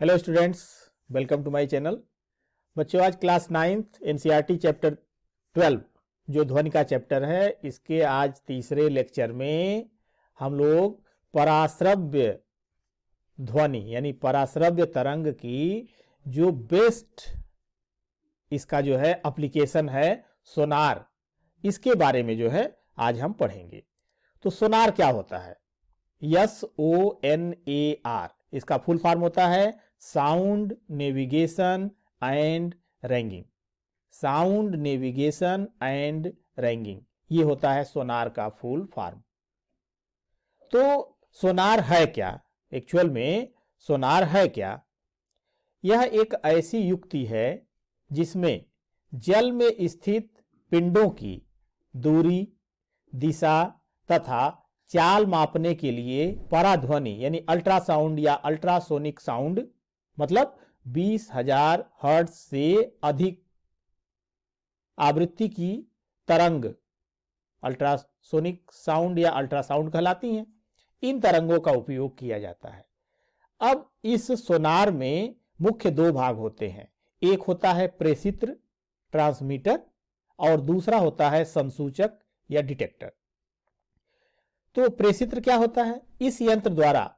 Hello students, welcome to my channel. बच्चों, आज class 9th NCERT chapter 12 जो ध्वनि का चैप्टर है, इसके आज तीसरे लेक्चर में हम लोग पराश्रव्य ध्वनि यानी पराश्रव्य तरंग की जो बेस्ट इसका जो है एप्लीकेशन है सोनार, इसके बारे में जो है आज हम पढ़ेंगे। तो सोनार क्या होता है? SONAR इसका फुल फॉर्म होता है sound navigation and ragging. Sound navigation and ragging, ये होता है सोनार का फुल फॉर्म। तो सोनार है क्या? एक्चुअल में सोनार है क्या? यह एक ऐसी युक्ति है जिसमें जल में स्थित पिंडों की दूरी, दिशा तथा चाल मापने के लिए पराध्वनि यानी अल्ट्रासाउंड या अल्ट्रासोनिक साउंड, मतलब 20,000 हर्ट्ज से अधिक आवृत्ति की तरंग अल्ट्रासोनिक साउंड या अल्ट्रासाउंड कहलाती हैं। इन तरंगों का उपयोग किया जाता है। अब इस सोनार में मुख्य दो भाग होते हैं। एक होता है प्रेषित्र ट्रांसमीटर और दूसरा होता है संसूचक या डिटेक्टर। तो प्रेषित्र क्या होता है? इस यंत्र द्वारा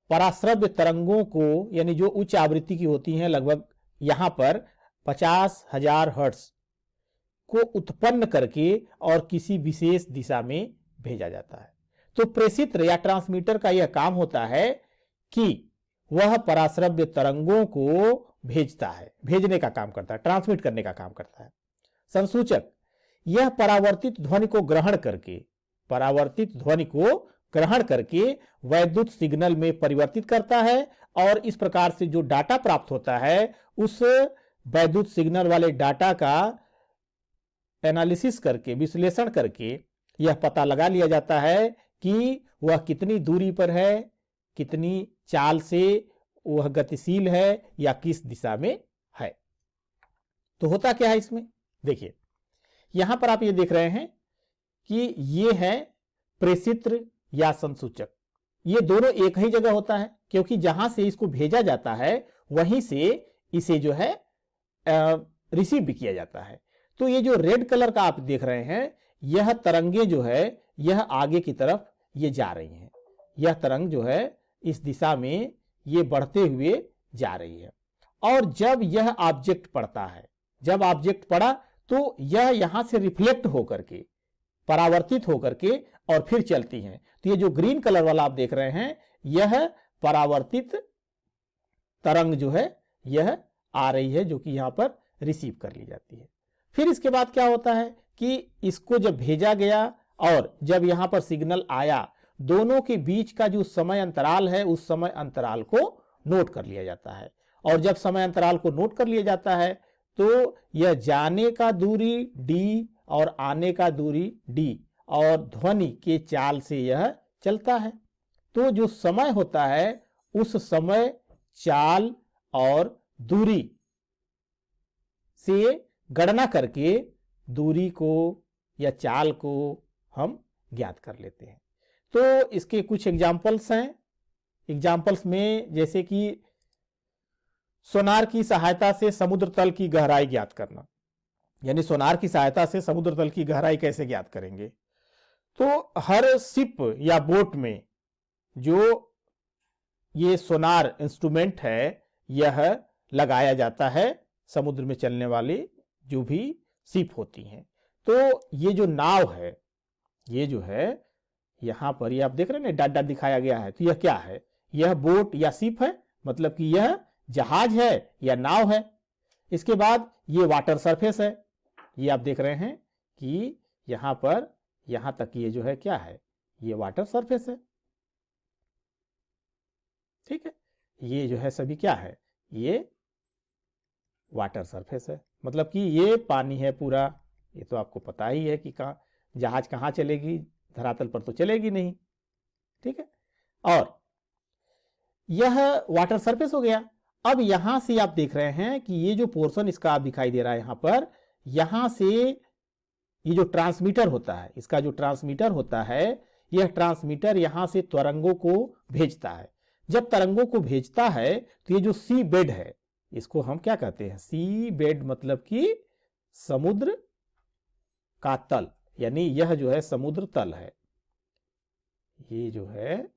पराश्रव्य तरंगों को, यानी जो उच्च आवृत्ति की होती हैं, लगभग यहां पर 50,000 हर्ट्ज को उत्पन्न करके और किसी विशेष दिशा में भेजा जाता है। तो प्रेषित्र या ट्रांसमीटर का यह काम होता है कि वह पराश्रव्य तरंगों को भेजता है, भेजने का काम करता है, ट्रांसमिट करने का काम करता है। संसूचक यह परावर्तित ध्वनि को ग्रहण करके वैद्युत सिग्नल में परिवर्तित करता है और इस प्रकार से जो डाटा प्राप्त होता है उस वैद्युत सिग्नल वाले डाटा का एनालिसिस करके, विश्लेषण करके यह पता लगा लिया जाता है कि वह कितनी दूरी पर है, कितनी चाल से वह गतिशील है या किस दिशा में है। तो होता क्या है इसमें? देखिए, यहां पर आप ये देख रहे हैं कि ये है प्रेषित्र या संसूचक। ये दोनों एक ही जगह होता है, क्योंकि जहां से इसको भेजा जाता है वहीं से इसे जो है रिसीव भी किया जाता है। तो ये जो रेड कलर का आप देख रहे हैं, यह तरंगे जो है यह आगे की तरफ ये जा रही हैं। यह तरंग जो है इस दिशा में ये बढ़ते हुए जा रही है। और जब यह ऑब्जेक्ट पड़ता है, जब ऑब्जेक्ट पड़ा तो यह यहां से रिफ्लेक्ट होकर के, परावर्तित होकर के और फिर चलती हैं। तो ये जो ग्रीन कलर वाला आप देख रहे हैं, यह परावर्तित तरंग जो है यह आ रही है, जो कि यहां पर रिसीव कर ली जाती है। फिर इसके बाद क्या होता है कि इसको जब भेजा गया और जब यहां पर सिग्नल आया, दोनों के बीच का जो समय अंतराल है उस समय अंतराल को नोट कर लिया जाता है। और जब समय अंतराल को नोट कर लिया जाता है तो यह जाने का दूरी d और आने का दूरी d और ध्वनि के चाल से यह चलता है। तो जो समय होता है उस समय, चाल और दूरी से गणना करके दूरी को या चाल को हम ज्ञात कर लेते हैं। तो इसके कुछ एग्जाम्पल्स हैं। एग्जाम्पल्स में जैसे कि सोनार की सहायता से समुद्र तल की गहराई ज्ञात करना, यानी सोनार की सहायता से समुद्र तल की गहराई कैसे ज्ञात करेंगे? तो हर शिप या बोट में जो ये सोनार इंस्ट्रूमेंट है यह लगाया जाता है, समुद्र में चलने वाली जो भी शिप होती हैं। तो ये जो नाव है, ये जो है यहां पर ये आप देख रहे हैं ना, डॉट दिखाया गया है। तो यह क्या है? यह बोट या शिप है, मतलब कि यह जहाज है या नाव है। इसके बाद ये वाटर सरफेस है। ये आप देख रहे हैं कि यहां पर यहां तक ये जो है क्या है? ये वाटर सरफेस है। ठीक है, ये जो है सभी क्या है? ये वाटर सरफेस है, मतलब कि ये पानी है पूरा। ये तो आपको पता ही है कि जहाज कहां चलेगी, धरातल पर तो चलेगी नहीं। ठीक है, और यह वाटर सरफेस हो गया। अब यहां से आप देख रहे हैं कि ये जो पोर्शन इसका आप दिखाई दे रहा है यहां पर, यहां से ये जो ट्रांसमीटर होता है, इसका जो ट्रांसमीटर होता है, यह ट्रांसमीटर यहां से तरंगों को भेजता है। जब तरंगों को भेजता है तो ये जो सी बेड है, इसको हम क्या कहते हैं, सी बेड मतलब कि समुद्र का तल, यानी यह जो है समुद्र तल है, ये जो है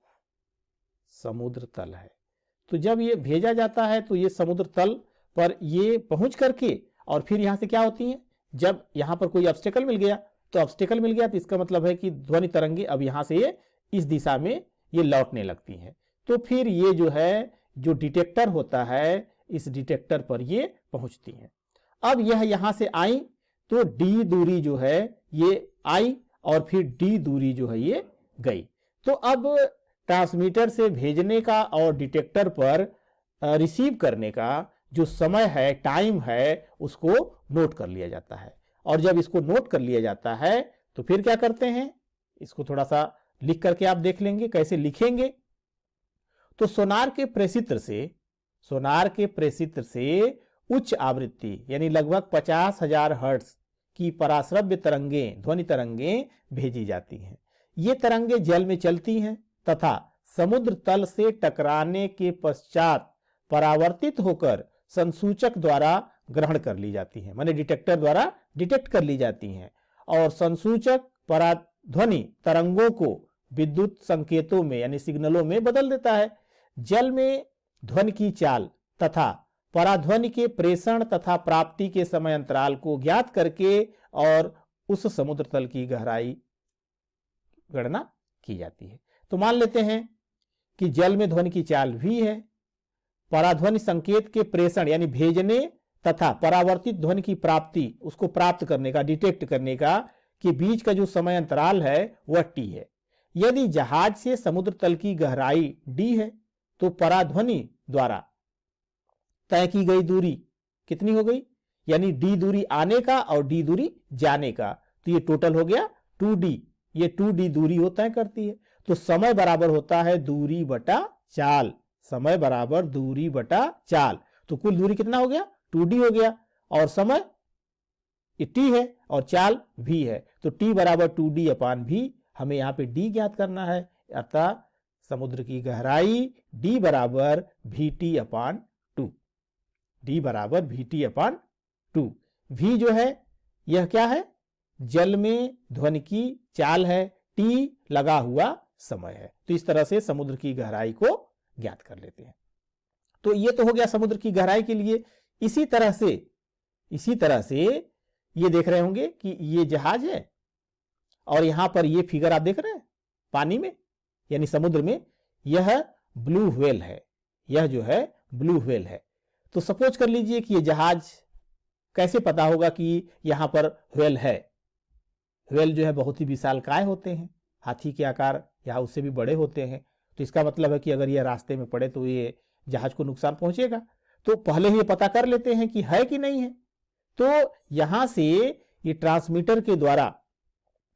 समुद्र तल है। तो जब ये भेजा जाता है तो ये समुद्र तल पर ये पहुंच करके और फिर यहां से क्या होती हैं, जब यहां पर कोई ऑब्स्टेकल मिल गया तो ऑब्स्टेकल मिल गया तो इसका मतलब है कि ध्वनि तरंगे अब यहां से ये इस दिशा में ये लौटने लगती हैं। तो फिर ये जो है जो डिटेक्टर होता है, इस डिटेक्टर पर ये पहुंचती हैं। अब यह यहां से आई तो डी दूरी जो है ये आई और फिर डी दूरी जो है ये गई। तो अब ट्रांसमीटर से भेजने का और डिटेक्टर पर रिसीव करने का जो समय है, टाइम है, उसको नोट कर लिया जाता है। और जब इसको नोट कर लिया जाता है तो फिर क्या करते हैं, इसको थोड़ा सा लिख करके आप देख लेंगे कैसे लिखेंगे। तो सोनार के प्रेषित्र से उच्च आवृत्ति यानी लगभग 50,000 हर्ट्ज की पराश्रव्य तरंगें, ध्वनि तरंगें भेजी जाती हैं। ये तरंगें जल में चलती हैं तथा समुद्र तल से टकराने के पश्चात परावर्तित होकर संसूचक द्वारा ग्रहण कर ली जाती हैं, माने डिटेक्टर द्वारा डिटेक्ट कर ली जाती हैं। और संसूचक पराध्वनि तरंगों को विद्युत संकेतों में यानी सिग्नलों में बदल देता है। जल में ध्वनि की चाल तथा पराध्वनि के प्रेषण तथा प्राप्ति के समय अंतराल को ज्ञात करके और उस समुद्र तल की गहराई गणना की जाती है। तो मान लेते हैं कि जल में ध्वनि की चाल भी है, पराध्वनि संकेत के प्रेषण यानी भेजने तथा परावर्तित ध्वनि की प्राप्ति, उसको प्राप्त करने का, डिटेक्ट करने का के बीच का जो समय अंतराल है वह टी है। यदि जहाज से समुद्र तल की गहराई डी है तो पराध्वनि द्वारा तय की गई दूरी कितनी हो गई, यानी डी दूरी आने का और डी दूरी जाने का, तो ये टोटल हो गया 2d। ये 2d दूरी वो तय करती है। तो समय बराबर होता है दूरी बटा चाल, समय बराबर दूरी बटा चाल। तो कुल दूरी कितना हो गया, 2d हो गया, और समय t है और चाल v है। तो t बराबर 2d अपान v, हमें यहाँ पे d ज्ञात करना है, अतः समुद्र की गहराई d बराबर vt अपान 2, d बराबर vt अपान 2। v जो है यह क्या है, जल में ध्वनि की चाल है, t लगा हुआ समय है। तो इस तरह से समुद्र की गहराई को ज्ञात कर लेते हैं। तो ये तो हो गया समुद्र की गहराई के लिए। इसी तरह से ये देख रहे होंगे कि ये जहाज है और यहां पर ये फिगर आप देख रहे हैं पानी में यानी समुद्र में, यह ब्लू व्हेल है, यह जो है ब्लू व्हेल है। तो सपोज कर लीजिए कि ये जहाज, कैसे पता होगा कि यहां पर व्हेल है। व्हेल जो है बहुत ही विशालकाय होते हैं, हाथी के आकार या उससे भी बड़े होते हैं। तो इसका मतलब है कि अगर ये रास्ते में पड़े तो ये जहाज को नुकसान पहुंचेगा। तो पहले ही पता कर लेते हैं कि है कि नहीं है। तो यहां से ये ट्रांसमीटर के द्वारा,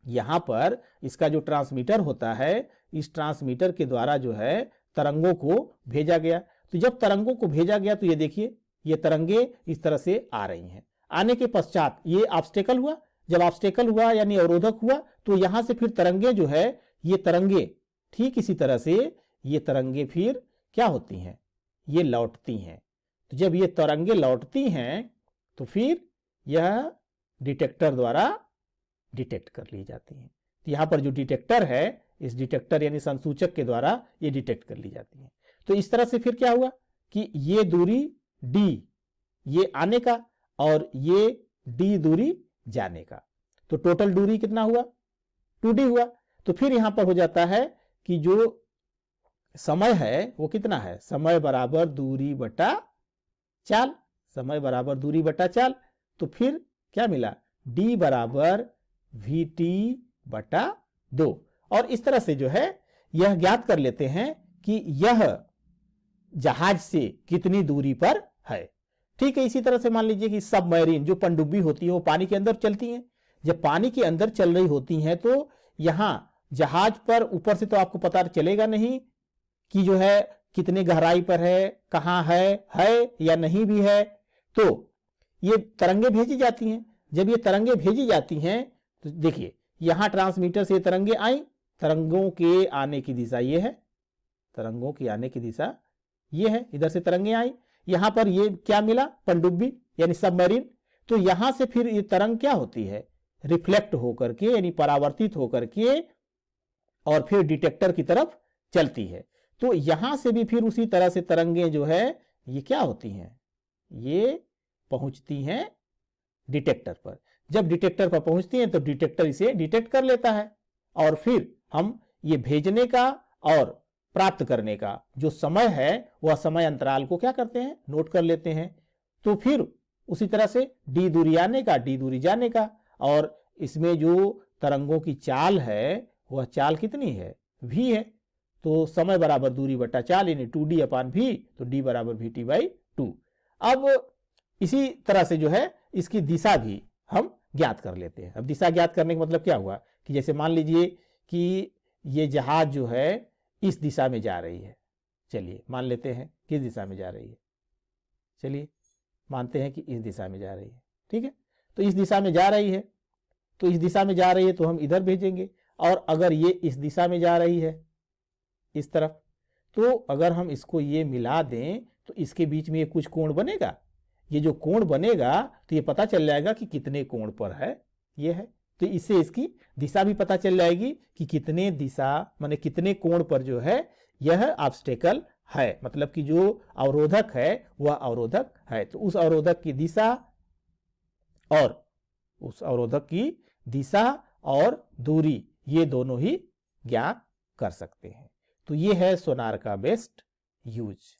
यहां पर इसका जो ट्रांसमीटर होता है, इस ट्रांसमीटर के द्वारा जो है तरंगों को भेजा गया। तो जब तरंगों को भेजा गया तो ये देखिए ये तरंगे इस तरह से आ रही हैं। आने के पश्चात ये ऑब्स्टेकल हुआ, जब ऑब्स्टेकल हुआ यानी अवरोधक हुआ, तो यहां से फिर तरंगे जो है, ये तरंगे ठीक इसी तरह से ये तरंगे फिर क्या होती हैं, ये लौटती हैं। तो जब ये तरंगे लौटती हैं तो फिर यह डिटेक्टर द्वारा डिटेक्ट कर ली जाती हैं। तो यहां पर जो डिटेक्टर है, इस डिटेक्टर यानी संसूचक के द्वारा ये डिटेक्ट कर ली जाती है। तो इस तरह से फिर क्या हुआ कि ये दूरी d, ये आने का, और ये d दूरी जाने का, तो टोटल दूरी कितना हुआ, 2d हुआ। तो फिर यहां पर हो जाता है कि जो समय है वो कितना है, समय बराबर दूरी बटा चाल, समय बराबर दूरी बटा चाल। तो फिर क्या मिला, d बराबर vt बटा 2। और इस तरह से जो है यह ज्ञात कर लेते हैं कि यह जहाज से कितनी दूरी पर है। ठीक है, इसी तरह से मान लीजिए कि सबमरीन जो पनडुब्बी होती है वो पानी के अंदर चलती हैं। जब पानी के अंदर चल रही होती हैं तो यहां जहाज पर ऊपर से तो आपको पता चलेगा नहीं कि जो है कितने गहराई पर है, कहां है या नहीं भी है। तो ये तरंगे भेजी जाती हैं। जब ये तरंगे भेजी जाती हैं तो देखिए यहां ट्रांसमीटर से तरंगे आई, तरंगों के आने की दिशा ये है, तरंगों की आने की दिशा ये है, इधर से तरंगें आई, यहां पर ये क्या मिला, पनडुब्बी यानी सबमरीन। तो यहां से फिर ये तरंग क्या होती है, रिफ्लेक्ट होकर के यानी परावर्तित होकर के और फिर डिटेक्टर की तरफ चलती है। तो यहां से भी फिर उसी तरह से तरंगें जो है ये क्या होती हैं, ये पहुंचती हैं डिटेक्टर पर। जब डिटेक्टर पर पहुंचती हैं तो डिटेक्टर इसे डिटेक्ट कर लेता है और फिर हम ये भेजने का और प्राप्त करने का जो समय है वह समय अंतराल को क्या करते हैं, नोट कर लेते हैं। तो फिर उसी तरह से डी दूरी आने का, डी दूरी जाने का, और इसमें जो तरंगों की चाल है वह चाल कितनी है, v है। तो समय बराबर दूरी बटा चाल यानी 2d अपान v, तो d बराबर vt बाई 2। अब इसी तरह से जो है इसकी दिशा भी हम ज्ञात कर लेते हैं। अब दिशा ज्ञात करने का मतलब क्या हुआ कि जैसे मान लीजिए कि ये जहाज जो है इस दिशा में जा रही है, चलिए मान लेते हैं किस दिशा में जा रही है, चलिए मानते हैं कि इस दिशा में जा रही है, ठीक है। तो इस दिशा में जा रही है, तो इस दिशा में जा रही है तो हम इधर भेजेंगे, और अगर ये इस दिशा में जा रही है इस तरफ, तो अगर हम इसको ये मिला दें तो इसके बीच में ये कुछ कोण बनेगा। ये जो कोण बनेगा तो ये पता चल जाएगा कि कितने कोण पर है ये है। तो इससे इसकी दिशा भी पता चल जाएगी कि कितने दिशा माने कितने कोण पर जो है यह ऑब्स्टेकल है, मतलब कि जो अवरोधक है वह अवरोधक है। तो उस अवरोधक की दिशा और उस अवरोधक की दिशा और दूरी ये दोनों ही ज्ञात कर सकते हैं। तो ये है सोनार का बेस्ट यूज।